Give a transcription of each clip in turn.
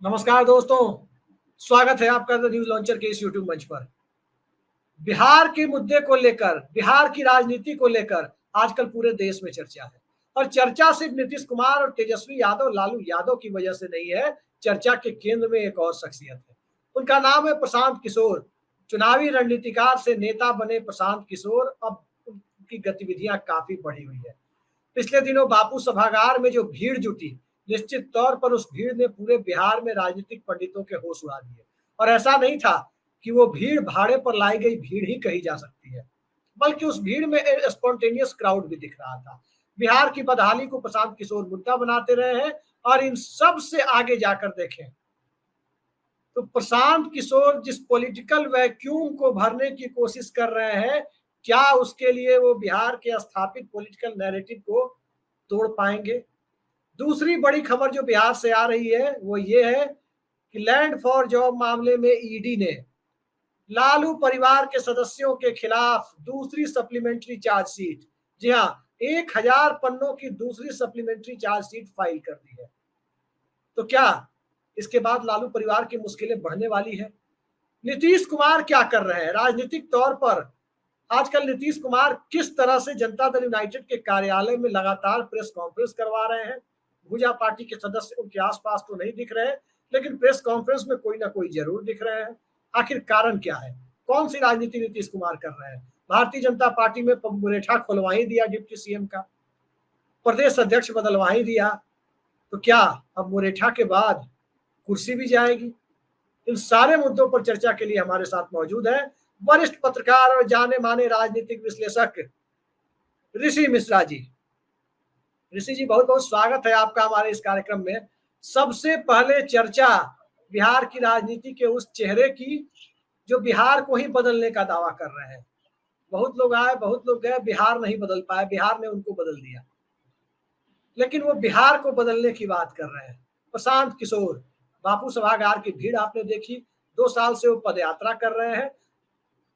नमस्कार दोस्तों, स्वागत है आपका द न्यूज लॉन्चर के इस यूट्यूब मंच पर। बिहार के मुद्दे को लेकर, बिहार की राजनीति को लेकर आजकल पूरे देश में चर्चा है। और चर्चा सिर्फ नीतीश कुमार और तेजस्वी यादव, लालू यादव की वजह से नहीं है। चर्चा के केंद्र में एक और शख्सियत है, उनका नाम है प्रशांत किशोर। चुनावी रणनीतिकार से नेता बने प्रशांत किशोर, अब उनकी गतिविधियां काफी बढ़ी हुई है। पिछले दिनों बापू सभागार में जो भीड़ जुटी, निश्चित तौर पर उस भीड़ ने पूरे बिहार में राजनीतिक पंडितों के होश उड़ा दिए। और ऐसा नहीं था कि वो भीड़ भाड़े पर लाई गई भीड़ ही कही जा सकती है, बल्कि उस भीड़ में स्पॉन्टेनियस क्राउड भी दिख रहा था। बिहार की बदहाली को प्रशांत किशोर मुद्दा बनाते रहे हैं। और इन सब से आगे जाकर देखें तो प्रशांत किशोर जिस पॉलिटिकल वैक्यूम को भरने की कोशिश कर रहे हैं, क्या उसके लिए वो बिहार के स्थापित पॉलिटिकल नैरेटिव को तोड़ पाएंगे? दूसरी बड़ी खबर जो बिहार से आ रही है वो ये है कि लैंड फॉर जॉब मामले में ईडी ने लालू परिवार के सदस्यों के खिलाफ दूसरी सप्लीमेंट्री चार्जशीट, जी हाँ, 1000 पन्नों की दूसरी सप्लीमेंट्री चार्जशीट फाइल कर दी है। तो क्या इसके बाद लालू परिवार की मुश्किलें बढ़ने वाली है? नीतीश कुमार क्या कर रहे हैं राजनीतिक तौर पर? आजकल नीतीश कुमार किस तरह से जनता दल यूनाइटेड के कार्यालय में लगातार प्रेस कॉन्फ्रेंस करवा रहे हैं। भुजा पार्टी के सदस्य उनके आसपास तो नहीं दिख रहे हैं, लेकिन प्रेस कॉन्फ्रेंस में कोई ना कोई जरूर दिख रहे हैं। आखिर कारण क्या है? कौन सी राजनीति नीतीश कुमार कर रहे हैं? भारतीय जनता पार्टी में मुरेठा खुलवा ही दिया डिप्टी सीएम का, प्रदेश अध्यक्ष बदलवा ही दिया, तो क्या अब मुरेठा के बाद कुर्सी भी जाएगी? इन सारे मुद्दों पर चर्चा के लिए हमारे साथ मौजूद है वरिष्ठ पत्रकार और जाने माने राजनीतिक विश्लेषक ऋषि मिश्रा जी। ऋषि जी, बहुत बहुत स्वागत है आपका हमारे इस कार्यक्रम में। सबसे पहले चर्चा बिहार की राजनीति के उस चेहरे की जो बिहार को ही बदलने का दावा कर रहे हैं। बहुत लोग आए, बहुत लोग गए, बिहार नहीं बदल पाए, बिहार ने उनको बदल दिया। लेकिन वो बिहार को बदलने की बात कर रहे हैं। प्रशांत किशोर, बापू सभागार की भीड़ आपने देखी, 2 साल से वो पदयात्रा कर रहे हैं।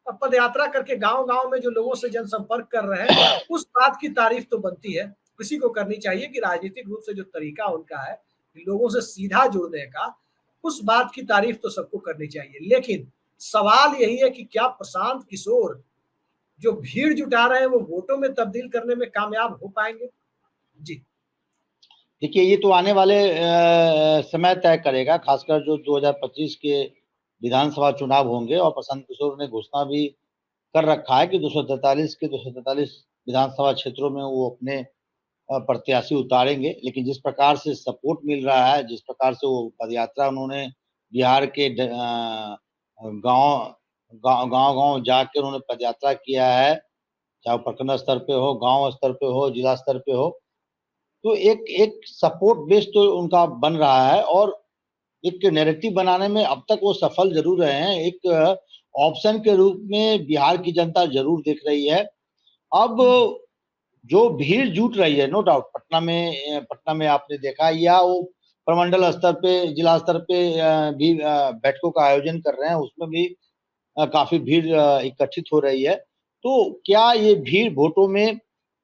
अब पदयात्रा करके गांव गांव में जो लोगों से जनसंपर्क कर रहे हैं, उस बात की तारीफ तो बनती है, किसी को करनी चाहिए कि राजनीतिक रूप से जो तरीका उनका है लोगों से सीधा जुड़ने का, उस बात की तारीफ तो सबको करनी चाहिए। लेकिन सवाल यही है कि क्या प्रशांत किशोर जो भीड़ जुटा रहे हैं वो वोटों में तब्दील करने में कामयाब हो पाएंगे? जी देखिए, ये तो आने वाले समय तय करेगा, खासकर जो 2025 के विधानसभा चुनाव होंगे। और प्रशांत किशोर ने घोषणा भी कर रखा है कि 243 विधानसभा क्षेत्रों में वो अपने प्रत्याशी उतारेंगे। लेकिन जिस प्रकार से सपोर्ट मिल रहा है, जिस प्रकार से वो पदयात्रा उन्होंने बिहार के गांव गांव जाकर उन्होंने पदयात्रा किया है, चाहे प्रखंड स्तर पे हो, गांव स्तर पे हो, जिला स्तर पे हो, तो एक सपोर्ट बेस तो उनका बन रहा है। और एक नैरेटिव बनाने में अब तक वो सफल जरूर रहे हैं। एक ऑप्शन के रूप में बिहार की जनता जरूर देख रही है। अब जो भीड़ जुट रही है, नो डाउट, पटना में आपने देखा, या वो प्रमंडल स्तर पे, जिला स्तर पे भी बैठकों का आयोजन कर रहे हैं, उसमें भी काफी भीड़ इकट्ठित हो रही है। तो क्या ये भीड़ वोटों में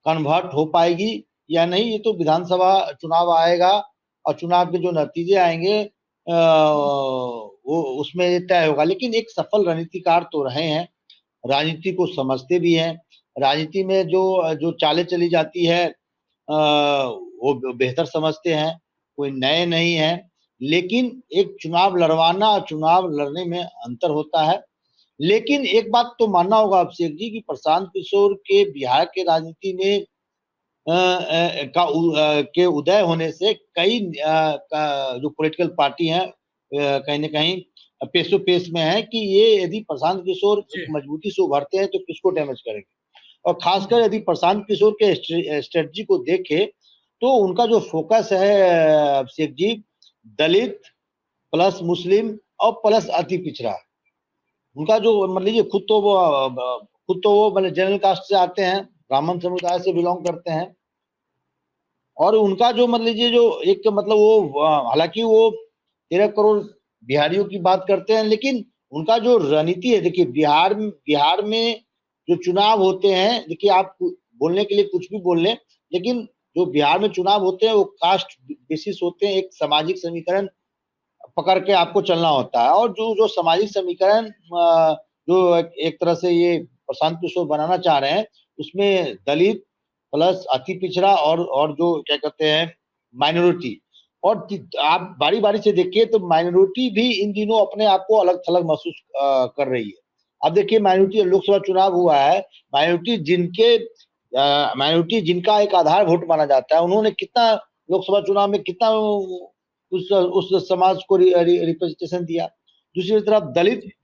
कन्वर्ट हो पाएगी या नहीं, ये तो विधानसभा चुनाव आएगा और चुनाव के जो नतीजे आएंगे वो उसमें तय होगा। लेकिन एक सफल रणनीतिकार तो रहे हैं, राजनीति को समझते भी हैं। राजनीति में जो चालें चली जाती है वो बेहतर समझते हैं, कोई नए नहीं है। लेकिन एक चुनाव लड़वाना और चुनाव लड़ने में अंतर होता है। लेकिन एक बात तो मानना होगा अभिषेक जी कि प्रशांत किशोर के बिहार के राजनीति में के उदय होने से कई जो पॉलिटिकल पार्टी हैं कहीं ना कहीं पेशो पेश में है कि ये यदि प्रशांत किशोर मजबूती से उभरते हैं तो किसको डैमेज करेंगे। और खासकर यदि प्रशांत किशोर के स्ट्रेटजी को देखे तो उनका जो फोकस है अभिषेक जी, दलित प्लस मुस्लिम और प्लस अति पिछड़ा, उनका जो मान लीजिए खुद तो वो मतलब जनरल कास्ट से आते हैं, ब्राह्मण समुदाय से बिलोंग करते हैं। और उनका जो मान लीजिए जो एक मतलब वो हालांकि वो 13 करोड़ बिहारियों की बात करते हैं, लेकिन उनका जो रणनीति है, देखिए बिहार में जो चुनाव होते हैं, देखिए आप बोलने के लिए कुछ भी बोल लें, लेकिन जो बिहार में चुनाव होते हैं वो कास्ट बेसिस होते हैं, एक सामाजिक समीकरण पकड़ के आपको चलना होता है। और जो जो सामाजिक समीकरण जो एक तरह से ये प्रशांत किशोर बनाना चाह रहे हैं, उसमें दलित प्लस अति पिछड़ा और जो क्या कहते हैं माइनॉरिटी, और आप बारी बारी से देखिए तो माइनॉरिटी भी इन दिनों अपने आप को अलग थलग महसूस कर रही है। अब देखिए माइनॉरिटी, लोकसभा चुनाव हुआ है, माइनॉरिटी जिनका एक आधार वोट माना जाता है, उन्होंने कितना लोकसभा चुनाव में कितना उस समाज को रिप्रेजेंटेशन दिया। दूसरी तरफ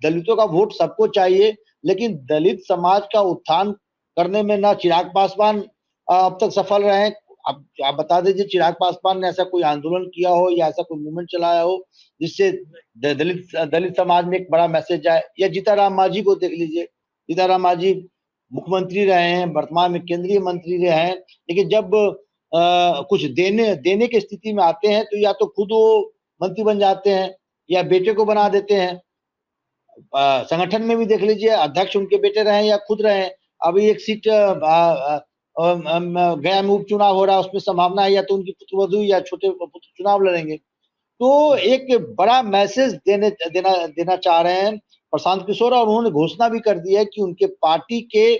दलितों का वोट सबको चाहिए, लेकिन दलित समाज का उत्थान करने में ना चिराग पासवान अब तक सफल रहे। अब आप बता दीजिए, चिराग पासवान ने ऐसा कोई आंदोलन किया हो या ऐसा कोई मूवमेंट चलाया हो जिससे दलित समाज में एक बड़ा मैसेज आए। या जीताराम मांझी को देख लीजिए, जीताराम मांझी मुख्यमंत्री रहे हैं, वर्तमान में केंद्रीय मंत्री रहे हैं, लेकिन जब कुछ देने की स्थिति में आते हैं तो या तो खुद वो मंत्री बन जाते हैं या बेटे को बना देते हैं। संगठन में भी देख लीजिए, अध्यक्ष उनके बेटे रहे या खुद रहे। अभी एक सीट गया में उपचुनाव हो रहा है, उसमें संभावना है या तो उनकी पुत्रवधू या छोटे पुत्र चुनाव लड़ेंगे। तो एक बड़ा मैसेज देना चाह रहे हैं प्रशांत किशोर, और उन्होंने घोषणा भी कर दी है कि उनके पार्टी के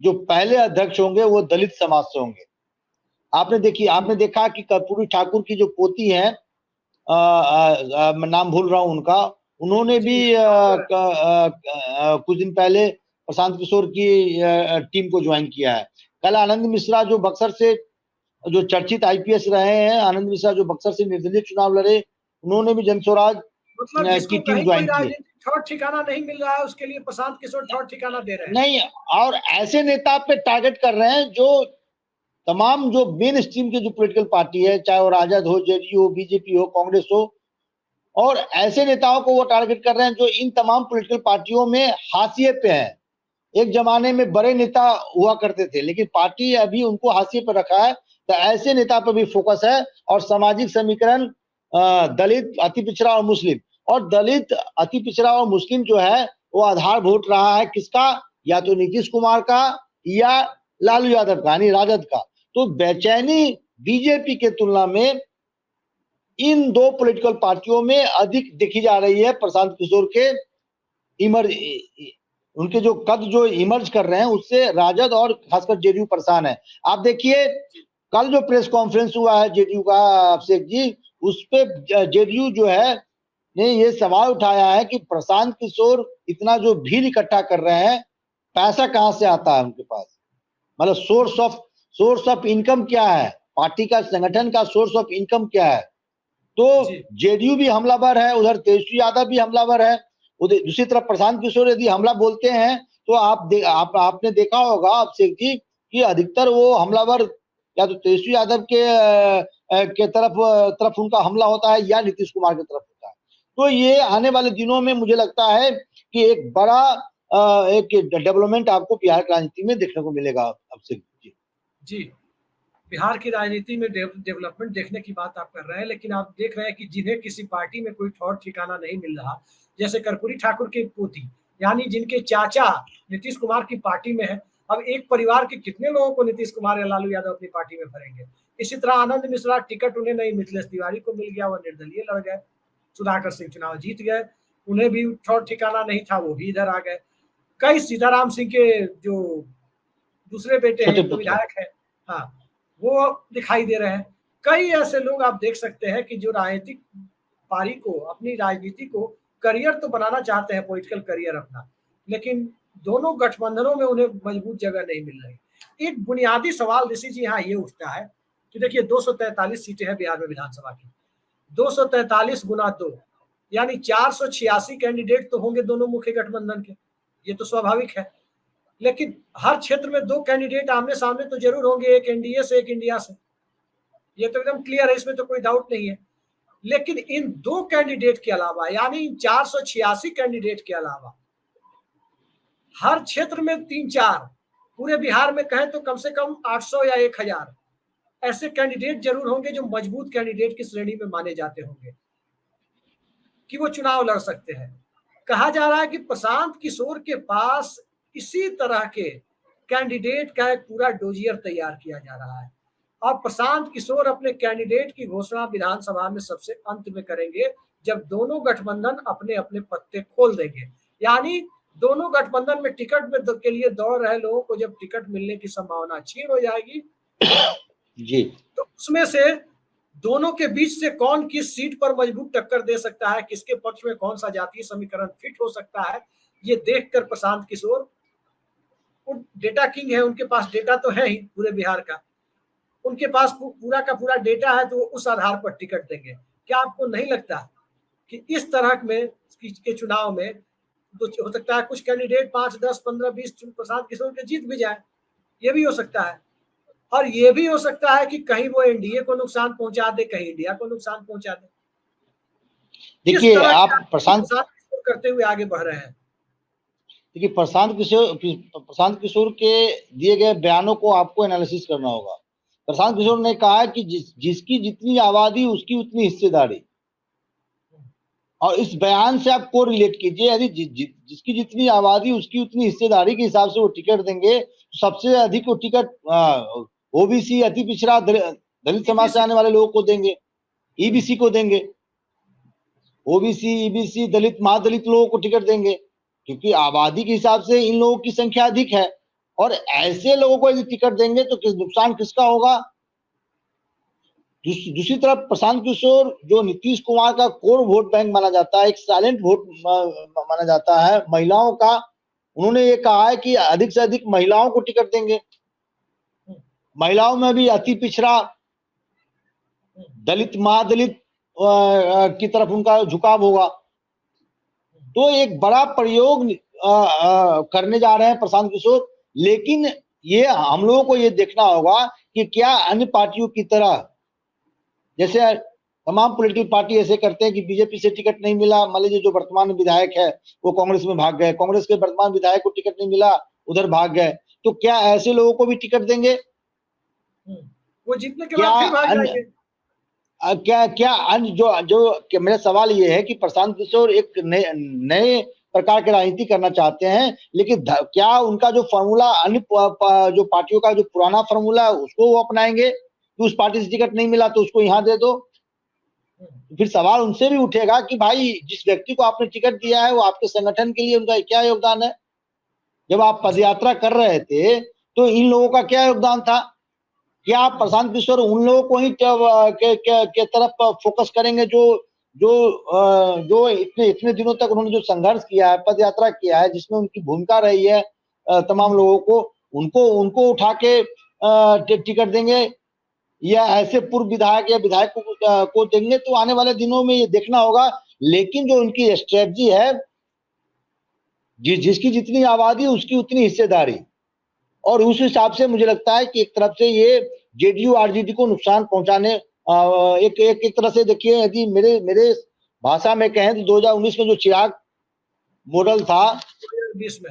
जो पहले अध्यक्ष होंगे वो दलित समाज से होंगे। आपने देखा कि कर्पूरी ठाकुर की जो पोती है, मैं नाम भूल रहा हूं उनका, उन्होंने भी कुछ दिन पहले प्रशांत किशोर की टीम को ज्वाइन किया है। कल आनंद मिश्रा जो बक्सर से जो चर्चित आईपीएस रहे हैं, आनंद मिश्रा जो बक्सर से निर्दलीय चुनाव लड़े, उन्होंने भी जनस्वराज की टीम ज्वाइन की है। ठिकाना नहीं मिल रहा है, उसके लिए प्रशांत किशोर ठिकाना दे रहे हैं। नहीं, और ऐसे नेता पे टारगेट कर रहे हैं जो तमाम जो मेन स्ट्रीम की जो पॉलिटिकल पार्टी है, चाहे वो राजद हो, जेडीयू हो, बीजेपी हो, कांग्रेस हो, और ऐसे नेताओं को वो टारगेट कर रहे हैं जो इन तमाम पॉलिटिकल पार्टियों में हाशिए पे हैं। एक जमाने में बड़े नेता हुआ करते थे, लेकिन पार्टी अभी उनको हाशिए पर रखा है, तो ऐसे नेता पर भी फोकस है। और सामाजिक समीकरण दलित, अति पिछड़ा और मुस्लिम, और दलित, अति पिछड़ा और मुस्लिम जो है वो आधार वोट रहा है किसका, या तो नीतीश कुमार का या लालू यादव का, यानी राजद का। तो बेचैनी बीजेपी के तुलना में इन दो पॉलिटिकल पार्टियों में अधिक देखी जा रही है। प्रशांत किशोर के उनके जो कद जो इमर्ज कर रहे हैं, उससे राजद और खासकर जेडीयू परेशान है। आप देखिए कल जो प्रेस कॉन्फ्रेंस हुआ है जेडीयू का, अभिषेक जी, उस पे जेडीयू जो है ने ये सवाल उठाया है कि प्रशांत किशोर इतना जो भीड़ इकट्ठा कर रहे हैं, पैसा कहां से आता है उनके पास, मतलब सोर्स ऑफ इनकम क्या है, पार्टी का, संगठन का सोर्स ऑफ इनकम क्या है। तो जेडीयू भी हमलावर है, उधर तेजस्वी यादव भी हमलावर है, उधर दूसरी तरफ प्रशांत किशोर यदि हमला बोलते हैं तो आपने देखा होगा अभिषेक जी कि अधिकतर वो हमलावर या तो तेजस्वी यादव के तरफ उनका हमला होता है या नीतीश कुमार की तरफ होता है। तो ये आने वाले दिनों में मुझे लगता है कि एक बड़ा एक डेवलपमेंट आपको बिहार की राजनीति में देखने को मिलेगा अभिषेक जी। बिहार की राजनीति में डेवलपमेंट देखने की बात आप कर रहे हैं, लेकिन आप देख रहे हैं कि जिन्हें किसी पार्टी में कोई ठौर ठिकाना नहीं मिल रहा, जैसे कर्पूरी ठाकुर के पोती, यानी जिनके चाचा नीतीश कुमार की पार्टी में है, अब एक परिवार के कितने लोगों को नीतीश कुमार या लालू यादव अपनी पार्टी में भरेंगे। इसी तरह आनंद मिश्रा, टिकट उन्हें नहीं, मिथिलेश तिवारी को मिल गया, वह निर्दलीय लड़ गए, सुधाकर सिंह चुनाव जीत गए, उन्हें भी ठौर ठिकाना नहीं था, वो भी इधर आ गए। कई सीताराम सिंह के जो दूसरे बेटे हैं, तो विधायक है, हाँ, वो दिखाई दे रहे हैं। कई ऐसे लोग आप देख सकते हैं कि जो राजनीतिक पारी को, अपनी राजनीति को करियर तो बनाना चाहते हैं, पॉलिटिकल करियर अपना, लेकिन दोनों गठबंधनों में उन्हें मजबूत जगह नहीं मिल रही। एक बुनियादी सवाल ऋषि जी यहाँ ये उठता है कि देखिए 243 सीटें हैं बिहार में विधानसभा की, 243 गुना 2 यानी 486 कैंडिडेट तो होंगे दोनों मुख्य गठबंधन के, ये तो स्वाभाविक है। लेकिन हर क्षेत्र में 2 कैंडिडेट आमने सामने तो जरूर होंगे, एक एनडीए से, एक इंडिया से, ये तो एकदम क्लियर है, इसमें तो कोई डाउट नहीं है। लेकिन इन 2 कैंडिडेट के अलावा, यानी 486 कैंडिडेट के अलावा, हर क्षेत्र में 3-4, पूरे बिहार में कहें तो कम से कम 800 या 1000 ऐसे कैंडिडेट जरूर होंगे जो मजबूत कैंडिडेट की श्रेणी में माने जाते होंगे कि वो चुनाव लड़ सकते हैं। कहा जा रहा है कि प्रशांत किशोर के पास इसी तरह के कैंडिडेट का एक पूरा डोजियर तैयार किया जा रहा है, और प्रशांत किशोर अपने कैंडिडेट की घोषणा विधानसभा में सबसे अंत में करेंगे, जब दोनों गठबंधन अपने अपने पत्ते खोल देंगे, यानी दोनों गठबंधन में टिकट में के लिए दौड़ रहे लोगों को जब टिकट मिलने की संभावना क्षीण हो जाएगी जी, तो उसमें से दोनों के बीच से कौन किस सीट पर मजबूत टक्कर दे सकता है, किसके पक्ष में कौन सा जातीय समीकरण फिट हो सकता है, ये देखकर प्रशांत किशोर, वो डेटा किंग है, उनके पास डेटा तो है ही पूरे बिहार का, उनके पास पूरा का पूरा डेटा है, तो वो उस आधार पर टिकट देंगे। क्या आपको नहीं लगता कि इस तरह में के चुनाव में तो हो सकता है कुछ कैंडिडेट 5, 10, 15, 20 प्रशांत किशोर के जीत भी जाए, ये भी हो सकता है। और ये भी हो सकता है कि कहीं वो एनडीए को नुकसान पहुंचा दे, कहीं इंडिया को नुकसान पहुंचा दे। किस देखिए तरह आप प्रशांत किशोर करते हुए आगे बढ़ रहे हैं। देखिए प्रशांत किशोर के दिए गए बयानों को आपको एनालिसिस करना होगा। प्रशांत किशोर ने कहा कि जिसकी जितनी आबादी उसकी उतनी हिस्सेदारी, और इस बयान से आप को रिलेट कीजिए, यदि जिसकी जितनी आबादी उसकी उतनी हिस्सेदारी के हिसाब से वो टिकट देंगे, सबसे अधिक वो टिकट ओबीसी, अति पिछड़ा, दलित समाज से आने वाले लोगों को देंगे, ईबीसी को देंगे, ओबीसी, ईबीसी, दलित, महादलित लोगों को टिकट देंगे, क्योंकि आबादी के हिसाब से इन लोगों की संख्या अधिक है। और ऐसे लोगों को यदि टिकट देंगे तो नुकसान किसका होगा? दूसरी तरफ प्रशांत किशोर, जो नीतीश कुमार का कोर वोट बैंक माना जाता है, एक साइलेंट वोट माना जाता है महिलाओं का, उन्होंने ये कहा है कि अधिक से अधिक महिलाओं को टिकट देंगे, महिलाओं में भी अति पिछड़ा, दलित, महादलित की तरफ उनका झुकाव होगा। तो एक बड़ा प्रयोग करने जा रहे हैं प्रशांत किशोर, लेकिन ये हम लोगों को ये देखना होगा कि क्या अन्य पार्टियों की तरह, जैसे तमाम पॉलिटिकल पार्टी ऐसे करते हैं कि बीजेपी से टिकट नहीं मिला, मान लीजिए जो वर्तमान विधायक है वो कांग्रेस में भाग गए, कांग्रेस के वर्तमान विधायक को टिकट नहीं मिला, उधर भाग गए, तो क्या ऐसे लोगों को भी टिकट देंगे? वो जीतने के बाद फिर भाग जाएंगे। क्या अन्य जो मेरा सवाल ये है कि प्रशांत किशोर एक नए प्रकार की राजनीति करना चाहते हैं, लेकिन क्या उनका जो फॉर्मूला अन्य जो पार्टियों का जो पुराना फॉर्मूला है उसको वो अपनाएंगे कि उस पार्टी से टिकट नहीं मिला तो उसको यहाँ दे दो? फिर सवाल उनसे भी उठेगा कि भाई जिस व्यक्ति को आपने टिकट दिया है वो आपके संगठन के लिए उनका क्या योगदान है? जब आप पदयात्रा कर रहे थे तो इन लोगों का क्या योगदान था? क्या आप प्रशांत किशोर उन लोगों को ही के तरफ फोकस करेंगे जो जो जो इतने दिनों तक उन्होंने जो संघर्ष किया है, पद यात्रा किया है, जिसमें उनकी भूमिका रही है, तमाम लोगों को उनको उठा के टिकट देंगे, या ऐसे पूर्व विधायक या विधायक को देंगे? तो आने वाले दिनों में ये देखना होगा। लेकिन जो उनकी स्ट्रेटजी है, जिसकी जितनी आबादी उसकी उतनी हिस्सेदारी, और उस हिसाब से मुझे लगता है कि एक तरफ से ये जेडीयू आरजेडी को नुकसान पहुंचाने, एक तरह से देखिए, यदि मेरे भाषा में कहें तो 2019 में जो चिराग मॉडल था, 2020 में,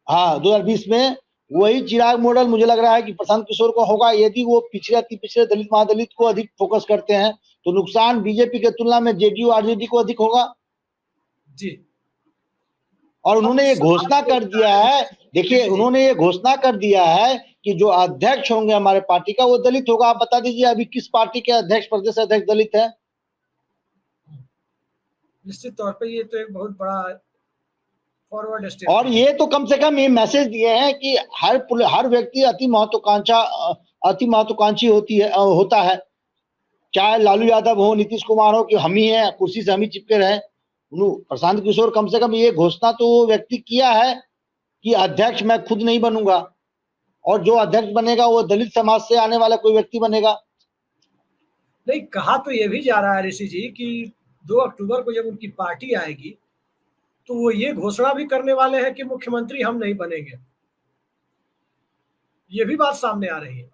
हाँ 2020 में वही चिराग मॉडल मुझे लग रहा है कि प्रशांत किशोर को होगा। यदि वो पिछड़े दलित महादलित को अधिक फोकस करते हैं तो नुकसान बीजेपी के तुलना में जेडीयू आरजेडी को अधिक होगा जी। और उन्होंने ये घोषणा कर दिया है, देखिए उन्होंने ये घोषणा कर दिया है कि जो अध्यक्ष होंगे हमारे पार्टी का वो दलित होगा। आप बता दीजिए अभी किस पार्टी के अध्यक्ष, प्रदेश अध्यक्ष दलित है? निश्चित तौर पे ये तो एक बहुत बड़ा फॉरवर्ड स्टेप। और ये तो कम से कम ये मैसेज दिए हैं कि हर व्यक्ति अति महत्वाकांक्षी होता है, चाहे लालू यादव हो, नीतीश कुमार हो, कि हम ही हैं, कुर्सी से हम ही चिपके रहे। प्रशांत किशोर कम से कम ये घोषणा तो वो व्यक्ति किया है कि अध्यक्ष मैं खुद नहीं बनूंगा, और जो अध्यक्ष बनेगा वो दलित समाज से आने वाला कोई व्यक्ति बनेगा। नहीं, कहा तो ये भी जा रहा है ऋषि जी कि 2 अक्टूबर को जब उनकी पार्टी आएगी तो वो ये घोषणा भी करने वाले हैं कि मुख्यमंत्री हम नहीं बनेंगे। ये भी बात सामने आ रही है।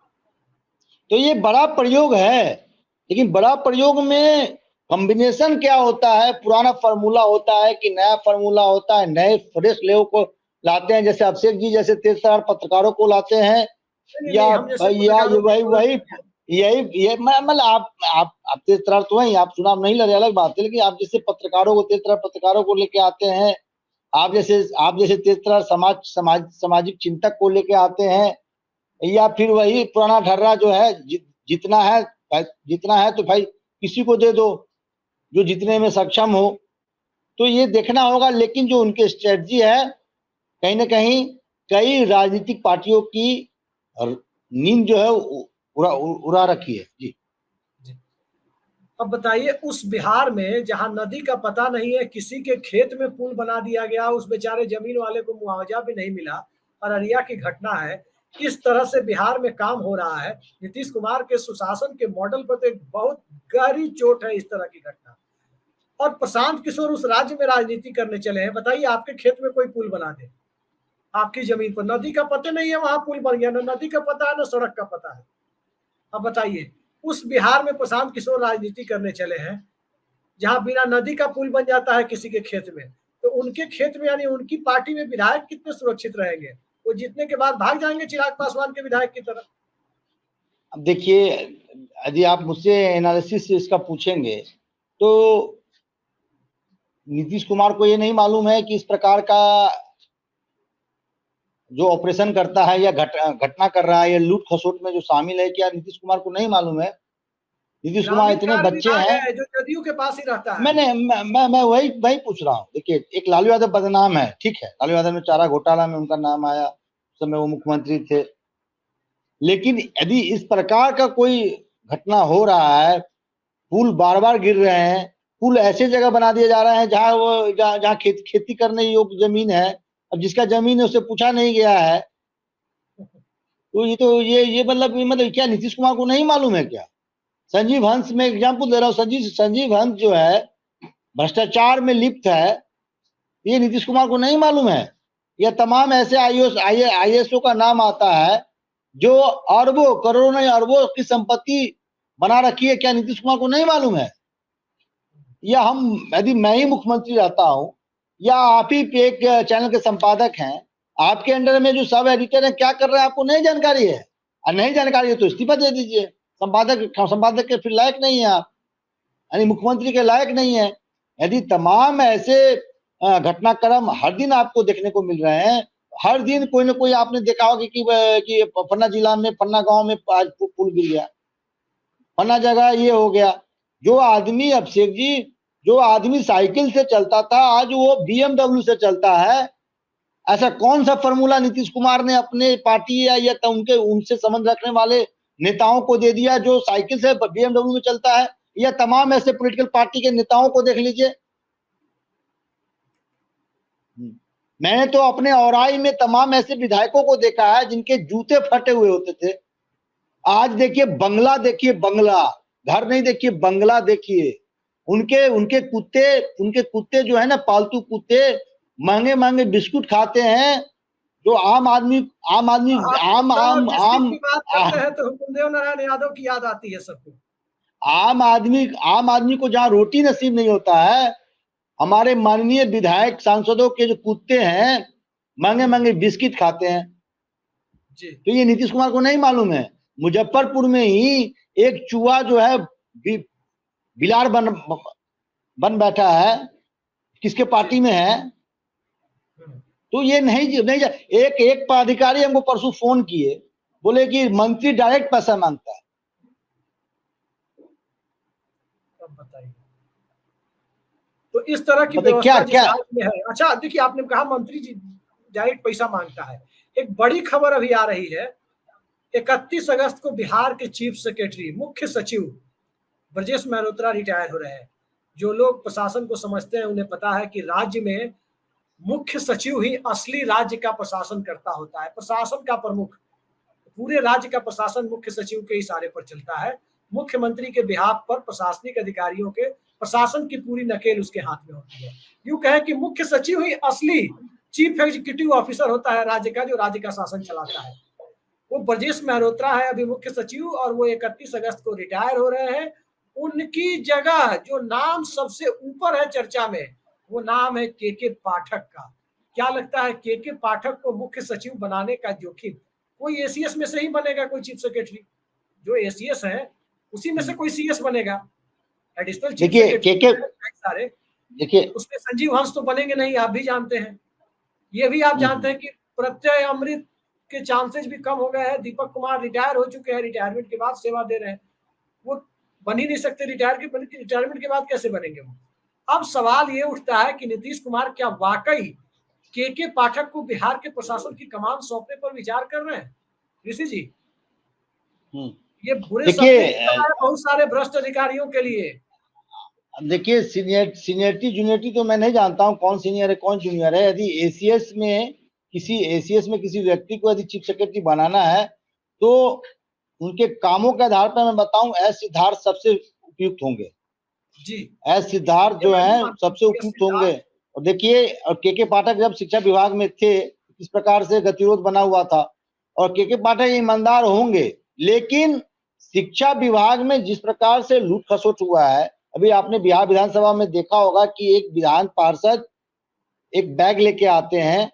तो ये बड़ा प्रयोग है, लेकिन बड़ा प्रयोग में कॉम्बिनेशन क्या होता है? पुराना फार्मूला होता है कि नया फार्मूला होता है? नए फ्रेश लोगों को लाते हैं, जैसे अभिषेक जी जैसे तेज तरार पत्रकारों को लाते हैं, या वही यही मतलब आप तेज तरार तो है, आप चुनाव नहीं लड़े अलग बात है, लेकिन आप जैसे पत्रकारों को, तेज तरार पत्रकारों को लेके आते हैं, आप जैसे तेज तरार सामाजिक चिंतक को लेके आते हैं, या फिर वही पुराना ढर्रा जो है जितना है तो भाई किसी को दे दो, जो जीतने में सक्षम हो, तो ये देखना होगा। लेकिन जो उनकी स्ट्रेटजी है, कहीं ना कहीं कई राजनीतिक पार्टियों की नींद जो है उड़ा रखी है। जी। अब बताइए, उस बिहार में जहां नदी का पता नहीं है, किसी के खेत में पुल बना दिया गया, उस बेचारे जमीन वाले को मुआवजा भी नहीं मिला, अररिया की घटना है। इस तरह से बिहार में काम हो रहा है। नीतीश कुमार के सुशासन के मॉडल पर तो एक बहुत गहरी चोट है इस तरह की घटना। और प्रशांत किशोर उस राज्य में राजनीति करने चले हैं। बताइए, आपके खेत में कोई पुल बना दे, आपकी जमीन पर नदी का पता नहीं है, वहां पुल बन गया, ना नदी का पता है ना सड़क का पता है। अब बताइए, उस बिहार में प्रशांत किशोर राजनीति करने चले हैं, जहां बिना नदी का पुल बन जाता है किसी के खेत में, तो उनके खेत में यानी उनकी पार्टी में विधायक कितने सुरक्षित रहेंगे? वो जीतने के बाद भाग जाएंगे चिराग पासवान के विधायक की तरह। अब देखिए, यदि आप मुझसे एनालिसिस इसका पूछेंगे, तो नीतीश कुमार को ये नहीं मालूम है कि इस प्रकार का जो ऑपरेशन करता है या घटना कर रहा है या लूट खसोट में जो शामिल है, क्या नीतीश कुमार को नहीं मालूम है? नीतीश कुमार इतने बच्चे हैं, जो जदयू के पास ही रहता है। मैं वही पूछ रहा हूँ। देखिए, एक लालू यादव बदनाम है, ठीक है, लालू यादव में चारा घोटाला में उनका नाम आया, उस समय वो मुख्यमंत्री थे। लेकिन यदि इस प्रकार का कोई घटना हो रहा है, पुल बार बार गिर रहे हैं, पुल ऐसे जगह बना दिए जा रहे हैं जहां खेती करने योग्य जमीन है, अब जिसका जमीन है उससे पूछा नहीं गया है, तो ये मतलब क्या नीतीश कुमार को नहीं मालूम है क्या? संजीव हंस में एग्जाम्पल दे रहा हूँ। संजीव हंस जो है भ्रष्टाचार में लिप्त है, ये नीतीश कुमार को नहीं मालूम है? यह तमाम ऐसे आईएएसओ का नाम आता है जो अरबों करोड़ों नहीं अरबों की संपत्ति बना रखी है, क्या नीतीश कुमार को नहीं मालूम है? या यदि मैं ही मुख्यमंत्री रहता हूं, या आप ही एक चैनल के संपादक हैं, आपके अंडर में जो सब एडिटर है क्या कर रहे हैं आपको नहीं जानकारी है? और नहीं जानकारी है तो इस्तीफा दे दीजिए। संपादक के फिर लायक नहीं है आप, यानी मुख्यमंत्री के लायक नहीं है। यदि तमाम ऐसे घटनाक्रम हर दिन आपको देखने को मिल रहे हैं, हर दिन कोई ना कोई आपने देखा होगा कि फन्ना जिला में, फन्ना गांव में आज पुल गिर गया, फन्ना जगह ये हो गया। जो आदमी, अभिषेक जी, जो आदमी साइकिल से चलता था आज वो BMW से चलता है। ऐसा कौन सा फॉर्मूला नीतीश कुमार ने अपने पार्टी या उनसे संबंध रखने वाले नेताओं को दे दिया जो साइकिल से BMW में चलता है? या तमाम ऐसे पॉलिटिकल पार्टी के नेताओं को देख लीजिए। मैंने तो अपने औराई में तमाम ऐसे विधायकों को देखा है जिनके जूते फटे हुए होते थे। आज देखिए बंगला, देखिए बंगला, घर नहीं देखिए बंगला देखिए। उनके कुत्ते जो है ना, पालतू कुत्ते महंगे महंगे बिस्कुट खाते हैं, जो आम आदमी की बात करते हैं तो हुकुमदेव नारायण यादव की याद आती है सबको। आम आदमी को जहां रोटी नसीब नहीं होता है, हमारे माननीय विधायक सांसदों के जो कुत्ते हैं महंगे महंगे बिस्किट खाते हैं जी। तो ये नीतीश कुमार को नहीं मालूम है? मुजफ्फरपुर में ही एक चूहा जो है बिलार बन बैठा है, किसके पार्टी में है? तो ये नहीं एक पदाधिकारी हमको परसों फोन किए, बोले कि मंत्री डायरेक्ट पैसा मांगता है। बताइए, तो इस तरह की व्यवस्था जिस राज्य में है। अच्छा, देखिए, आपने कहा मंत्री जी डायरेक्ट पैसा मांगता है। एक बड़ी खबर अभी आ रही है, 31 अगस्त को बिहार के चीफ सेक्रेटरी, मुख्य सचिव ब्रजेश मेहरोत्रा रिटायर हो रहे हैं। जो लोग प्रशासन को समझते हैं उन्हें पता है कि राज्य में मुख्य सचिव ही असली राज्य का प्रशासन करता होता है। प्रशासन का प्रमुख, पूरे राज्य का प्रशासन मुख्य सचिव के इशारे पर चलता है। मुख्यमंत्री के बिहाफ पर प्रशासनिक अधिकारियों के प्रशासन की पूरी नकेल उसके हाथ में होती है। यूं कहें कि मुख्य सचिव ही असली चीफ एग्जीक्यूटिव ऑफिसर होता है राज्य का, जो राज्य का शासन चलाता है। वो ब्रजेश मेहरोत्रा है अभी मुख्य सचिव, और वो 31 अगस्त को रिटायर हो रहे हैं। उनकी जगह जो नाम सबसे ऊपर है चर्चा में, वो नाम है के पाठक का। क्या लगता है, के पाठक को मुख्य सचिव बनाने का जोखिम कोई एसीएस में से ही बनेगा? कोई चीफ सेक्रेटरी जो एसीएस है उसी में से कोई सीएस बनेगा, एडिशनल चीफ सेक्रेटरी सारे। देखिए, उसमें संजीव हंस तो बनेंगे नहीं, आप भी जानते हैं। ये भी आप जानते हैं कि प्रत्यय अमृत के चांसेस भी कम हो गए हैं। दीपक कुमार रिटायर हो चुके हैं, रिटायरमेंट के बाद सेवा दे रहे हैं। वो बन ही नहीं सकते, रिटायरमेंट के बाद कैसे बनेंगे वो। अब सवाल ये उठता है कि नीतीश कुमार क्या वाकई के पाठक को बिहार के प्रशासन की कमान सौंपने पर विचार कर रहे हैं ऋषि जी? ये बुरे सपने देखिए, है बहुत सारे भ्रष्ट अधिकारियों के लिए। देखिए सीनियरिटी जूनियरिटी तो मैं नहीं जानता हूँ कौन सीनियर है कौन जूनियर है। यदि एसीएस में किसी व्यक्ति को यदि चीफ सेक्रेटरी बनाना है तो उनके कामों के आधार पर मैं बताऊं, एस सिद्धार्थ सबसे उपयुक्त होंगे। जी, एस सिद्धार्थ जो है सबसे उपयुक्त होंगे। और देखिए, और के पाठक जब शिक्षा विभाग में थे इस प्रकार से गतिरोध बना हुआ था, और के पाठक ईमानदार होंगे, लेकिन शिक्षा विभाग में जिस प्रकार से लूट खसोट हुआ है, अभी आपने बिहार विधानसभा में देखा होगा कि एक विधान पार्षद एक बैग लेके आते हैं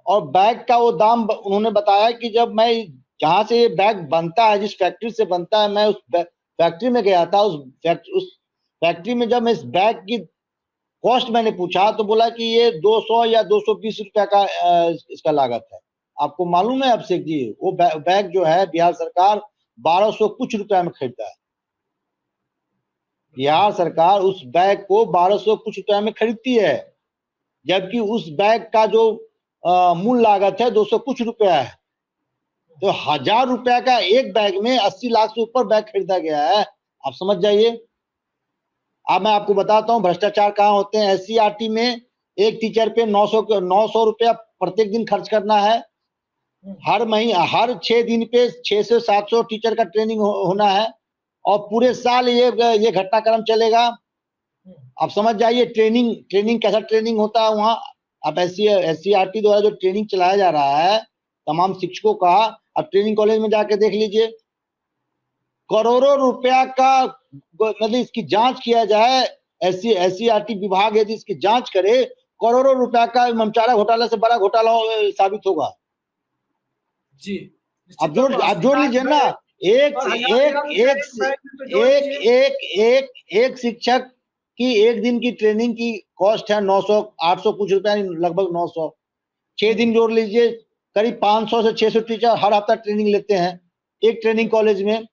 और बैग का वो दाम उन्होंने बताया कि जब मैं जहां से ये बैग बनता है, जिस फैक्ट्री से बनता है, मैं उस फैक्ट्री में गया था। उस फैक्ट्री में जब मैं इस बैग की कॉस्ट मैंने पूछा तो बोला कि ये 200 या 220 रुपया का इसका लागत है। आपको मालूम है अभिषेक जी, वो बैग जो है बिहार सरकार 1200 कुछ रुपया में खरीदता है। बिहार सरकार उस बैग को 1200 कुछ रुपया में खरीदती है, जबकि उस बैग का जो मूल लागत है 200 कुछ रुपया है। तो 1000 रुपया का एक बैग में 80 लाख से ऊपर बैग खरीदा गया है। आप समझ जाइए। अब मैं आपको बताता हूँ भ्रष्टाचार कहाँ होते हैं। एससीईआरटी में एक टीचर पे 900 रुपया प्रत्येक दिन खर्च करना है। हर महीने हर 6 दिन पे 600 से 700 टीचर का ट्रेनिंग होना है, और पूरे साल ये घटनाक्रम चलेगा। आप समझ जाइए ट्रेनिंग कैसा ट्रेनिंग होता है वहाँ। आप एससीईआरटी द्वारा जो ट्रेनिंग चलाया जा रहा है तमाम शिक्षकों का, आप ट्रेनिंग कॉलेज में जाके देख लीजिए। करोड़ों रुपया का मतलब इसकी जांच किया जाए, एससीईआरटी विभाग यदि इसकी जांच करे, करोड़ों रुपया का ममचारा घोटाला से बड़ा घोटाला साबित होगा। जी, आप जोड़ लीजिए ना। एक शिक्षक की एक दिन की ट्रेनिंग की कॉस्ट है 900 800 कुछ रुपया, लगभग 900। 6 दिन जोड़ लीजिए, करीब 500 से 600 टीचर हर हफ्ता ट्रेनिंग लेते हैं एक ट्रेनिंग कॉलेज में,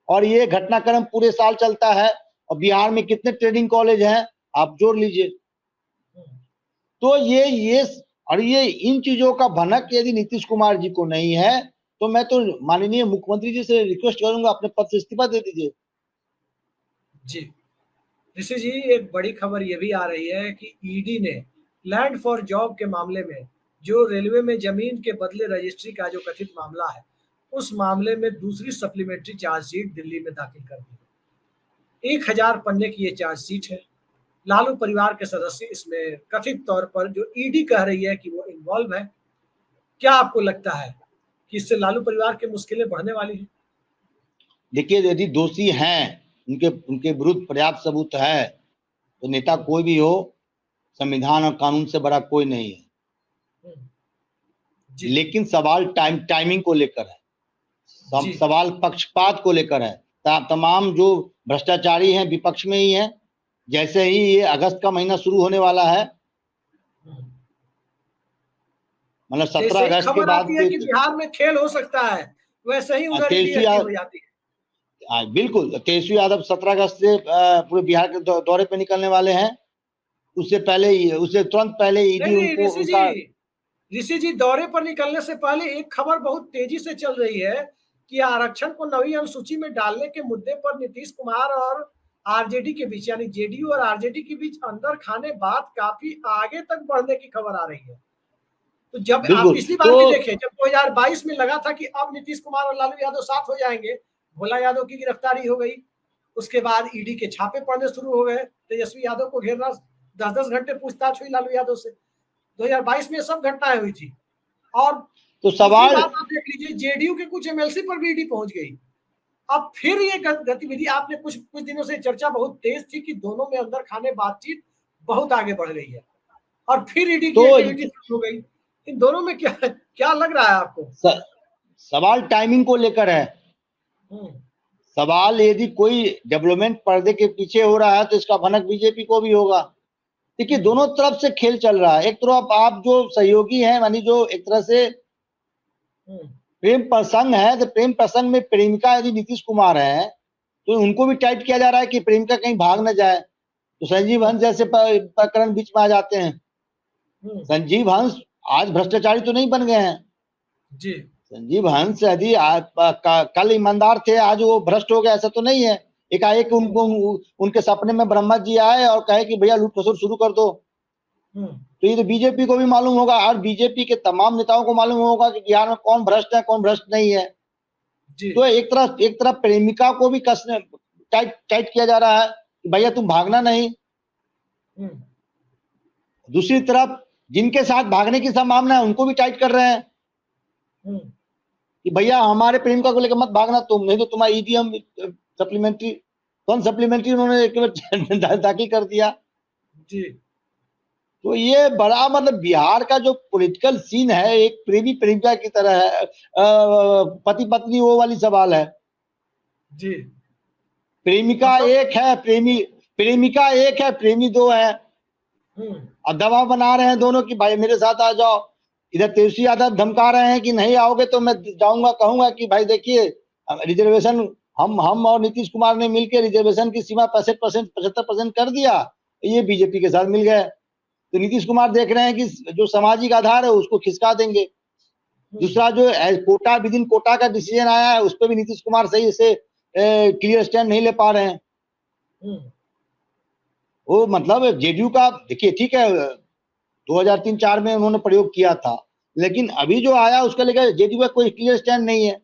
और ये घटनाक्रम पूरे साल चलता है। और बिहार में कितने ट्रेनिंग कॉलेज हैं आप जोड़ लीजिए। तो ये इन चीजों का भनक यदि नीतीश कुमार जी को नहीं है तो मैं तो माननीय मुख्यमंत्री जी से रिक्वेस्ट करूंगा अपने पद से इस्तीफा दे दीजिए। जी ऋषि जी, एक बड़ी खबर ये भी आ रही है कि ईडी ने लैंड फॉर जॉब के मामले में, जो रेलवे में जमीन के बदले रजिस्ट्री का जो कथित मामला है, उस मामले में दूसरी सप्लीमेंट्री चार्जशीट दिल्ली में दाखिल कर दी। 1000 पन्ने की ये चार्जशीट है। लालू परिवार के सदस्य इसमें कथित तौर पर, जो ईडी कह रही है कि वो इन्वॉल्व है। क्या आपको लगता है कि इससे लालू परिवार की मुश्किलें बढ़ने वाली हैं? देखिए, यदि दोषी हैं, उनके विरुद्ध पर्याप्त सबूत है, तो नेता कोई भी हो, संविधान और कानून से बड़ा कोई नहीं है। लेकिन सवाल टाइमिंग को लेकर है, सवाल पक्षपात को लेकर है। तमाम जो भ्रष्टाचारी हैं विपक्ष में ही हैं। जैसे ही ये अगस्त का महीना शुरू होने वाला है, मतलब 17 अगस्त के बाद कि बिहार में खेल हो सकता है, वैसे ही उधर हो जाती है। बिल्कुल, तेजस्वी यादव 17 अगस्त से पूरे बिहार के दौरे पे निकलने वाले हैं। उससे तुरंत पहले ईडी ऋषि जी, दौरे पर निकलने से पहले एक खबर बहुत तेजी से चल रही है कि आरक्षण को नवी अनुसूची में डालने के मुद्दे पर नीतीश कुमार और आरजेडी के बीच, यानी जेडीयू और आरजेडी के बीच अंदर खाने बात काफी आगे तक बढ़ने की खबर आ रही है। तो जब आप पिछली बार भी देखें, जब 2022 में लगा था कि अब नीतीश कुमार और लालू यादव साथ हो जाएंगे, भोला यादव की गिरफ्तारी हो गई, उसके बाद ईडी के छापे पड़ने शुरू हो गए, तेजस्वी यादव को घेरना, 10-10 घंटे पूछताछ हुई लालू यादव से। 2022 में सब घटनाएं हुई थी। और तो सवाल आप देख लीजिए, जेडीयू के कुछ एमएलसी पर भी ईडी पहुंच गई। अब फिर ये गतिविधि, आपने कुछ दिनों से चर्चा बहुत तेज थी कि दोनों में अंदर खाने बातचीत बहुत आगे बढ़ गई है, और फिर ईडी की एक्टिविटी शुरू हो गई। इन दोनों में क्या लग रहा है आपको? सवाल टाइमिंग को लेकर है। सवाल यदि कोई डेवलपमेंट पर्दे के पीछे हो रहा है तो इसका भनक बीजेपी को भी होगा। देखिए, दोनों तरफ से खेल चल रहा है। एक तरफ आप जो सहयोगी हैं, मानी जो एक तरह से प्रेम प्रसंग है, तो प्रेम प्रसंग में प्रेमिका यदि नीतीश कुमार है, तो उनको भी टाइट किया जा रहा है कि प्रेमिका कहीं भाग न जाए, तो संजीव हंस जैसे प्रकरण बीच में आ जाते हैं। संजीव हंस आज भ्रष्टाचारी तो नहीं बन गए हैं जी। संजीव हंस यदि कल ईमानदार थे, आज वो भ्रष्ट हो गए, ऐसा तो नहीं है। एकाएक उनको उनके सपने में ब्रह्मा जी आए और कहे कि भैया लूट खसोट शुरू कर दो। तो ये तो बीजेपी को भी मालूम होगा और बीजेपी के तमाम नेताओं को मालूम होगा कि बिहार में कौन भ्रष्ट है, कौन भ्रष्ट नहीं है। तो एक तरफ प्रेमिका को भी कसने टाइट किया जा रहा है कि भैया तुम भागना नहीं। दूसरी तरफ जिनके साथ भागने की संभावना है उनको भी टाइट कर रहे हैं कि भैया हमारे प्रेमिका को लेकर मत भागना तुम, नहीं तो तुम्हारा ईवीएम सप्लीमेंट्री, कौन सप्लीमेंट्री उन्होंने दाखिल कर दिया जी। तो ये बड़ा मतलब बिहार का जो पॉलिटिकल सीन है एक प्रेमी प्रेमिका की तरह है, पति पत्नी वो वाली सवाल है जी। प्रेमिका एक है, प्रेमिका एक है, प्रेमी दो है। अब दबाव बना रहे हैं दोनों कि भाई मेरे साथ आ जाओ। इधर तेजस्वी यादव धमका रहे हैं कि नहीं आओगे तो मैं जाऊंगा, कहूंगा कि भाई देखिए रिजर्वेशन हम और नीतीश कुमार ने मिलकर रिजर्वेशन की सीमा 75% कर दिया, ये बीजेपी के साथ मिल गए। तो नीतीश कुमार देख रहे हैं कि जो सामाजिक आधार है उसको खिसका देंगे। दूसरा जो कोटा विद इन कोटा का डिसीजन आया है उस पर भी नीतीश कुमार सही से क्लियर स्टैंड नहीं ले पा रहे हैं। वो मतलब जेडीयू का देखिए ठीक है 2003-4 में उन्होंने प्रयोग किया था, लेकिन अभी जो आया उसका लेकर जेडीयू का कोई क्लियर स्टैंड नहीं है।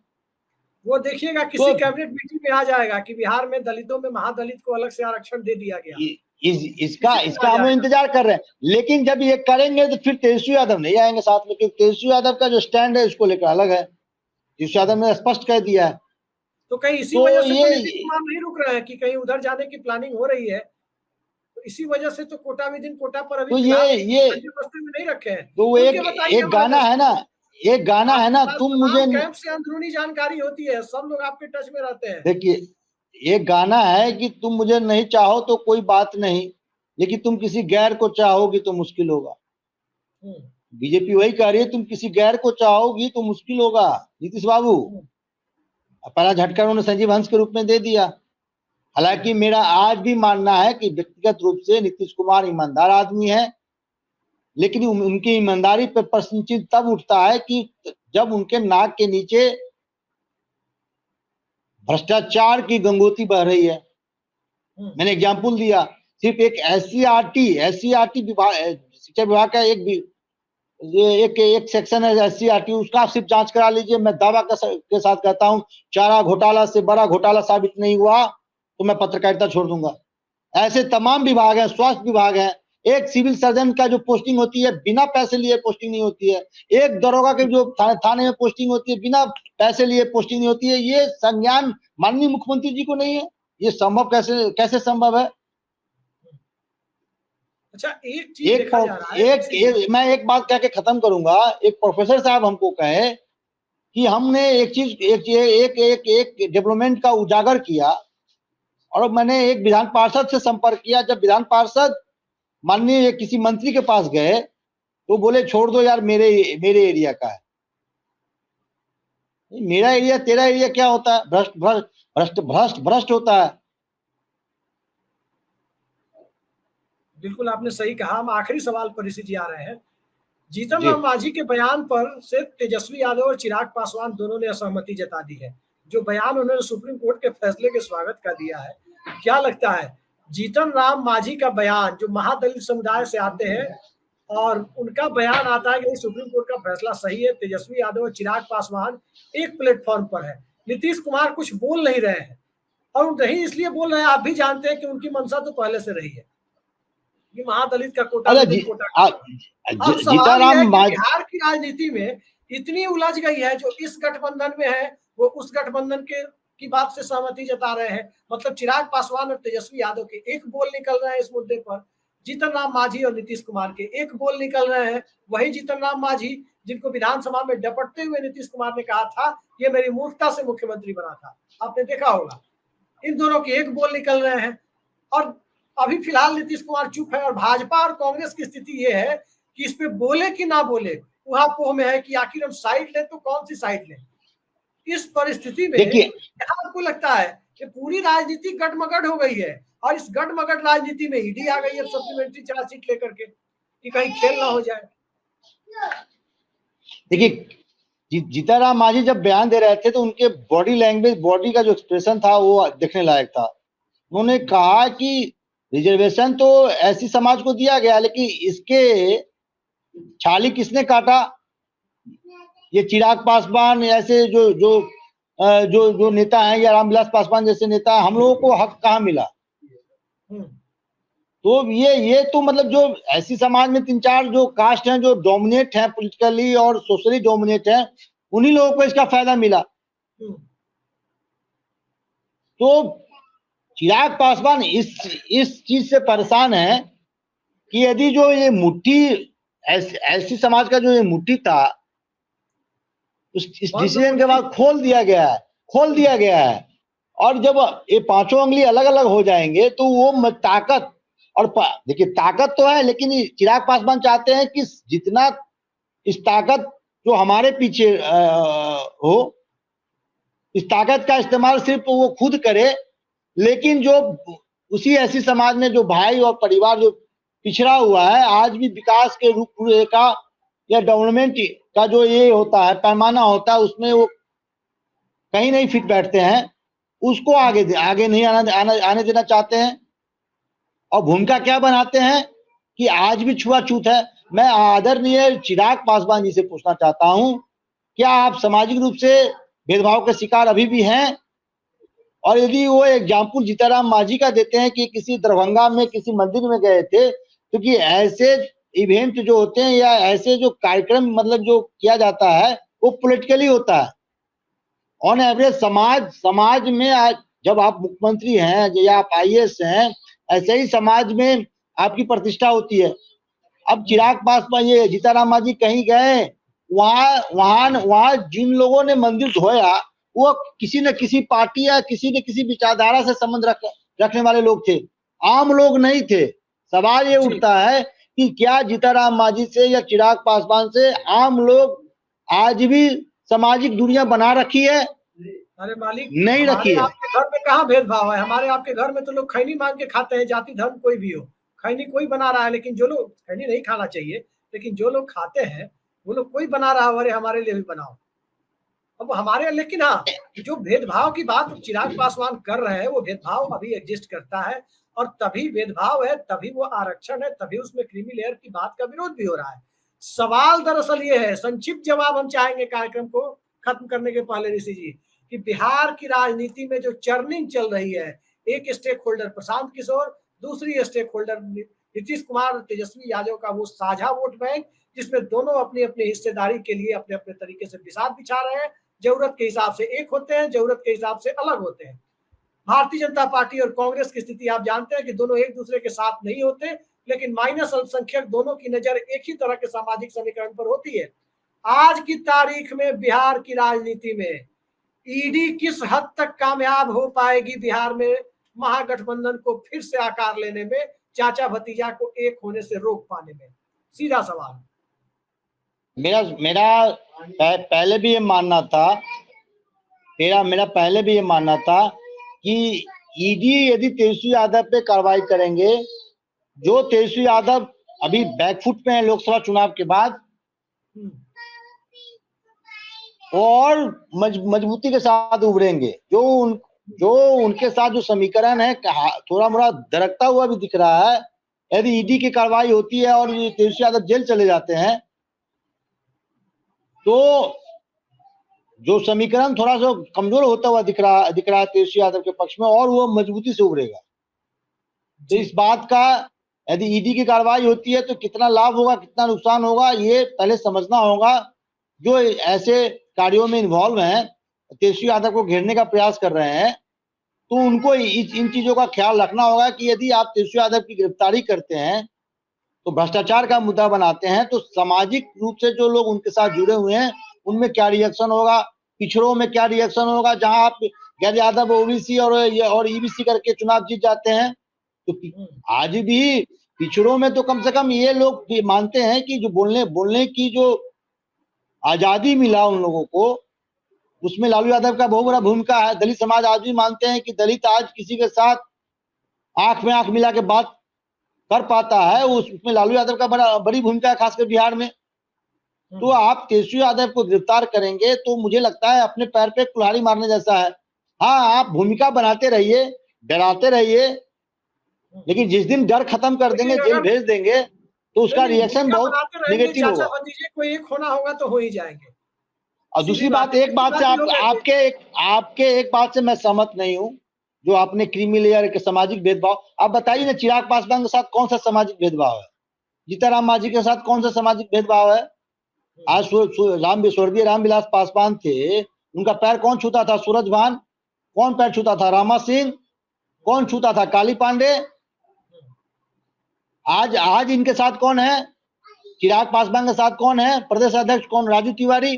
वो देखिएगा किसी कैबिनेट मीटिंग में आ जाएगा कि बिहार में दलितों में महादलित को अलग से आरक्षण दे दिया गया। इसका हम इंतजार कर रहे हैं, लेकिन जब ये करेंगे तो फिर तेजस्वी यादव नहीं आएंगे साथ में, क्योंकि तेजस्वी यादव का जो स्टैंड है उसको लेकर अलग है। तेजस्वी यादव ने स्पष्ट कह दिया है। तो कहीं इसी वजह से तो नीतीश कुमार नहीं रुक रहे हैं कि कहीं उधर जाने की प्लानिंग हो रही है, तो इसी वजह से तो कोटा विद इन कोटा पर अभी तो ये में नहीं रखे हैं। तो एक गाना है ना, एक गाना है ना, तुम मुझे कैंप से अंदरूनी जानकारी होती है, सब लोग आपके टच में रहते हैं। देखिए एक गाना है कि तुम मुझे नहीं चाहो तो कोई बात नहीं, लेकिन तुम किसी गैर को चाहोगी तो मुश्किल होगा। बीजेपी वही कह रही है, तुम किसी गैर को चाहोगी तो मुश्किल होगा। नीतीश बाबू पहला झटका उन्होंने संजीव हंस के रूप में दे दिया। हालांकि मेरा आज भी मानना है कि व्यक्तिगत रूप से नीतीश कुमार ईमानदार आदमी है, लेकिन उनकी ईमानदारी पर प्रश्न चिन्ह तब उठता है कि जब उनके नाक के नीचे भ्रष्टाचार की गंगोती बह रही है। मैंने एग्जाम्पल दिया, सिर्फ एक एससीईआरटी विभाग, शिक्षा विभाग का एक सेक्शन है एससीईआरटी, उसका आप सिर्फ जांच करा लीजिए। मैं दावा के साथ कहता हूं चारा घोटाला से बड़ा घोटाला साबित नहीं हुआ तो मैं पत्रकारिता छोड़ दूंगा। ऐसे तमाम विभाग हैं, स्वास्थ्य विभाग है, एक सिविल सर्जन का जो पोस्टिंग होती है बिना पैसे लिए पोस्टिंग नहीं होती है, एक दरोगा के जो थाने में पोस्टिंग होती है बिना पैसे लिए पोस्टिंग नहीं होती है। ये संज्ञान माननीय मुख्यमंत्री जी को नहीं है। ये संभव कैसे संभव है? अच्छा एक चीज देखा जा रहा है, मैं एक बात कह के खत्म करूंगा। एक प्रोफेसर साहब हमको कहे कि हमने एक डेवलपमेंट का उजागर किया और मैंने एक विधान पार्षद से संपर्क किया। जब विधान पार्षद माननीय किसी मंत्री के पास गए तो बोले छोड़ दो यार, मेरे एरिया का है। मेरा एरिया तेरा एरिया क्या होता है? भ्रष्ट होता है। बिल्कुल आपने सही कहा। हम आखिरी सवाल पर ऋषि जी आ रहे हैं। जीतन राम मांझी के बयान पर से तेजस्वी यादव और चिराग पासवान दोनों ने असहमति जता दी है। जो बयान उन्होंने सुप्रीम कोर्ट के फैसले के स्वागत का दिया है, क्या लगता है जीतन राम मांझी का बयान जो महादलित समुदाय से आते हैं और उनका बयान आता है कि सुप्रीम कोर्ट का फैसला सही है, तेजस्वी यादव और चिराग पासवान एक प्लेटफॉर्म पर है, नीतीश कुमार कुछ बोल नहीं रहे हैं और नहीं इसलिए बोल रहे हैं, आप भी जानते हैं कि उनकी मंशा तो पहले से रही है कि महादलित का कोटा बिहार की राजनीति में इतनी उलझ गई है। जो इस गठबंधन में है वो उस गठबंधन की बात से सहमति जता रहे हैं। मतलब चिराग पासवान और तेजस्वी यादव के एक बोल निकल रहे हैं इस मुद्दे पर, जीतन राम मांझी और नीतीश कुमार के एक बोल निकल रहे हैं। वही जीतन राम मांझी जिनको विधानसभा में डपटते हुए नीतीश कुमार ने कहा था ये मेरी मूर्खता से मुख्यमंत्री बना था, आपने देखा होगा। इन दोनों के एक बोल निकल रहे हैं और अभी फिलहाल नीतीश कुमार चुप है और भाजपा और कांग्रेस की स्थिति ये है कि इस पे बोले कि ना बोले उहापोह में है कि आखिर हम साइड लें तो कौन सी साइड लें। इस परिस्थिति में आपको लगता है ये पूरी राजनीति गटमगट हो गई है और इस गटमगट राजनीति में ईडी आ गई है सप्लीमेंट्री चार्जशीट लेकर के कि कहीं खेल ना हो जाए। देखिए जीताराम मांझी जब बयान दे रहे थे तो उनके बॉडी लैंग्वेज, बॉडी का जो एक्सप्रेशन था वो देखने लायक था। उन्होंने कहा कि रिजर्वेशन तो ऐसी समाज को दिया गया, लेकिन इसके छाली किसने काटा? ये चिराग पासवान ऐसे जो जो जो जो नेता हैं या रामविलास पासवान जैसे नेता, हम लोगों को हक कहाँ मिला? तो ये तो मतलब जो ऐसी समाज में 3-4 जो कास्ट हैं जो डोमिनेट हैं पॉलिटिकली और सोशली डोमिनेट हैं, उन्हीं लोगों को इसका फायदा मिला। तो चिराग पासवान इस चीज से परेशान है कि यदि जो ये मुट्ठी ऐसी समाज का जो ये मुट्ठी था इस डिसीजन के बाद खोल दिया गया है और जब ये पांचों उंगली अलग अलग हो जाएंगे तो वो ताकत, और देखिए ताकत तो है, लेकिन चिराग पासवान चाहते हैं कि जितना इस ताकत जो हमारे पीछे हो, इस ताकत का इस्तेमाल सिर्फ वो खुद करे, लेकिन जो उसी ऐसी समाज में जो भाई और परिवार जो पिछड़ा हुआ है, आज भी विकास के रूपरेखा या डेवलपमेंट का जो ये होता है पैमाना होता है, उसमें वो कहीं नहीं फिट बैठते हैं, उसको आगे नहीं आने देना चाहते हैं। और भूमिका क्या बनाते हैं कि आज भी छुआछूत है। मैं आदरणीय चिराग पासवान जी से पूछना चाहता हूं, क्या आप सामाजिक रूप से भेदभाव के शिकार अभी भी हैं? और यदि वो एग्जाम्पल जीताराम मांझी का देते हैं कि किसी दरभंगा में किसी मंदिर में गए थे, क्योंकि ऐसे इवेंट जो होते हैं या ऐसे जो कार्यक्रम मतलब जो किया जाता है वो पॉलिटिकली होता है। ऑन एवरेज समाज में आज जब आप मुख्यमंत्री हैं या आप IAS हैं, ऐसे ही समाज में आपकी प्रतिष्ठा होती है। अब चिराग पासवान ये जीताराम मांझी कहीं गए, वहां जिन लोगों ने मंदिर धोया वो किसी न किसी पार्टी या किसी न किसी विचारधारा से संबंध रखने वाले लोग थे, आम लोग नहीं थे। सवाल ये उठता है कि क्या जीताराम मांझी से या चिराग पासवान से आम लोग आज भी सामाजिक दूरियां बना रखी है? अरे मालिक, नहीं रखी है। आपके घर में कहाँ भेदभाव है? हमारे आपके घर में तो लोग खैनी मांग के खाते हैं, जाति धर्म कोई भी हो, खैनी कोई बना रहा है, लेकिन जो लोग खैनी नहीं खाना चाहिए, लेकिन जो लोग खाते हैं वो लोग कोई बना रहा है, अरे हमारे लिए भी बनाओ। अब हमारे, लेकिन हाँ, जो भेदभाव की बात चिराग पासवान कर रहे हैं वो भेदभाव अभी एग्जिस्ट करता है, और तभी भेदभाव है, तभी वो आरक्षण है, तभी उसमें क्रीमी लेयर की बात का विरोध भी हो रहा है। सवाल दरअसल ये है, संक्षिप्त जवाब हम चाहेंगे कार्यक्रम को खत्म करने के पहले ऋषि जी, कि बिहार की राजनीति में जो चर्निंग चल रही है, एक स्टेक होल्डर प्रशांत किशोर, दूसरी स्टेक होल्डर नीतीश कुमार तेजस्वी यादव का वो साझा वोट बैंक, जिसमें दोनों अपनी अपनी हिस्सेदारी के लिए अपने अपने तरीके से बिसात बिछा रहे हैं। जरूरत के हिसाब से एक होते हैं, जरूरत के हिसाब से अलग होते हैं। भारतीय जनता पार्टी और कांग्रेस की स्थिति आप जानते हैं कि दोनों एक दूसरे के साथ नहीं होते, लेकिन माइनस अल्पसंख्यक दोनों की नजर एक ही तरह के सामाजिक समीकरण पर होती है। आज की तारीख में बिहार की राजनीति में ईडी किस हद तक कामयाब हो पाएगी बिहार में महागठबंधन को फिर से आकार लेने में, चाचा भतीजा को एक होने से रोक पाने में? सीधा सवाल। मेरा पहले भी ये मानना था, मेरा पहले भी ये मानना था कि ईडी यदि तेजस्वी यादव पे कार्रवाई करेंगे, जो तेजस्वी यादव अभी बैकफुट पे है लोकसभा चुनाव के बाद, और मजबूती के साथ उभरेंगे। जो उनके साथ जो समीकरण है थोड़ा मोड़ा दरकता हुआ भी दिख रहा है। यदि ईडी की कार्रवाई होती है और तेजस्वी यादव जेल चले जाते हैं तो जो समीकरण थोड़ा सा कमजोर होता हुआ दिख रहा है तेजस्वी यादव के पक्ष में, और वो मजबूती से उभरेगा। तो इस बात का यदि ईडी की कार्रवाई होती है तो कितना लाभ होगा कितना नुकसान होगा ये पहले समझना होगा। जो ऐसे कार्यों में इन्वॉल्व हैं, तेजस्वी यादव को घेरने का प्रयास कर रहे हैं, तो उनको इन चीजों का ख्याल रखना होगा कि यदि आप तेजस्वी यादव की गिरफ्तारी करते हैं तो भ्रष्टाचार का मुद्दा बनाते हैं, तो सामाजिक रूप से जो लोग उनके साथ जुड़े हुए हैं उनमें क्या रिएक्शन होगा, पिछड़ों में क्या रिएक्शन होगा। जहां आप गैर यादव ओबीसी और ईबीसी करके चुनाव जीत जाते हैं, तो आज भी पिछड़ों में तो कम से कम ये लोग मानते हैं कि जो बोलने की जो आजादी मिला उन लोगों को, उसमें लालू यादव का बहुत बड़ा भूमिका है। दलित समाज आज भी मानते हैं कि दलित आज किसी के साथ आंख में आंख मिला के बात कर पाता है, उसमें लालू यादव का बड़ी भूमिका है, खासकर बिहार में। तो आप तेजस्वी यादव को गिरफ्तार करेंगे तो मुझे लगता है अपने पैर पे कुल्हाड़ी मारने जैसा है। हाँ, आप भूमिका बनाते रहिए, डराते रहिए, लेकिन जिस दिन डर खत्म कर देंगे, जेल भेज देंगे, तो उसका रिएक्शन बहुत नेगेटिव होगा। कोई एक होना होगा तो हो ही जाएंगे। और दूसरी बात, एक बात से आपके एक बात से मैं सहमत नहीं हूं, जो आपने क्रीमी लेयर के सामाजिक भेदभाव, आप बताइए ना, चिराग पासवान के साथ कौन सा सामाजिक भेदभाव है? जीतनराम मांझी के साथ कौन सा सामाजिक भेदभाव है? आज स्वर्गीय रामविलास पासवान थे, उनका पैर कौन छूता था? सूरजभान। कौन पैर छूता था? रामा सिंह। कौन छूता था? काली पांडे। आज इनके साथ कौन है? चिराग पासवान के साथ कौन है? प्रदेश अध्यक्ष कौन? राजू तिवारी।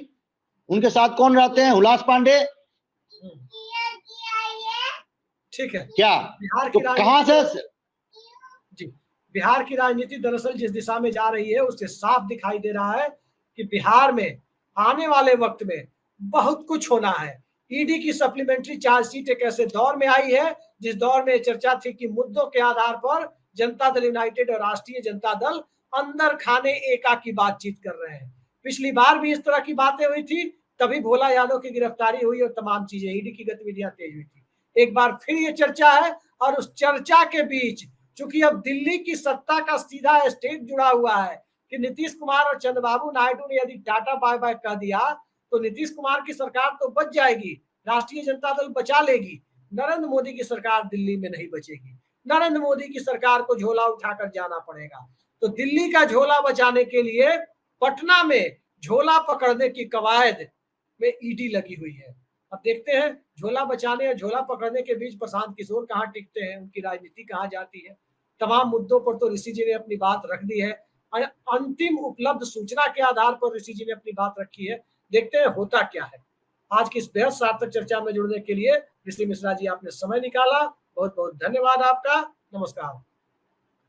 उनके साथ कौन रहते हैं? हुलास पांडे। ठीक है। क्या बिहार तो कहां से? जी, बिहार की राजनीति दरअसल जिस दिशा में जा रही है उससे साफ दिखाई दे रहा है कि बिहार में आने वाले वक्त में बहुत कुछ होना है। ईडी की सप्लीमेंट्री चार्जशीट एक ऐसे दौर में आई है जिस दौर में चर्चा थी कि मुद्दों के आधार पर जनता दल यूनाइटेड और राष्ट्रीय जनता दल अंदर खाने एका की बातचीत कर रहे हैं। पिछली बार भी इस तरह की बातें हुई थी, तभी भोला यादव की गिरफ्तारी हुई और तमाम चीजें, ईडी की गतिविधियां तेज हुई थी। एक बार फिर ये चर्चा है और उस चर्चा के बीच चूंकि अब दिल्ली की सत्ता का सीधा स्टेट जुड़ा हुआ है कि नीतीश कुमार और चंद्रबाबू नायडू ने यदि टाटा बाय बाय कह दिया तो नीतीश कुमार की सरकार तो बच जाएगी, राष्ट्रीय जनता दल बचा लेगी, नरेंद्र मोदी की सरकार दिल्ली में नहीं बचेगी। नरेंद्र मोदी की सरकार को झोला उठाकर जाना पड़ेगा। तो दिल्ली का झोला बचाने के लिए पटना में झोला पकड़ने की कवायद में ईडी लगी हुई है। अब देखते हैं झोला बचाने और झोला पकड़ने के बीच प्रशांत किशोर कहां टिकते हैं, उनकी राजनीति कहां जाती है। तमाम मुद्दों पर तो ऋषि जी ने अपनी बात रख दी है। अंतिम उपलब्ध सूचना के आधार पर ऋषि जी ने अपनी बात रखी है। देखते हैं होता क्या है। आज की इस बेहद सार्थक चर्चा में जुड़ने के लिए ऋषि मिश्रा जी आपने समय निकाला, बहुत बहुत धन्यवाद आपका। नमस्कार।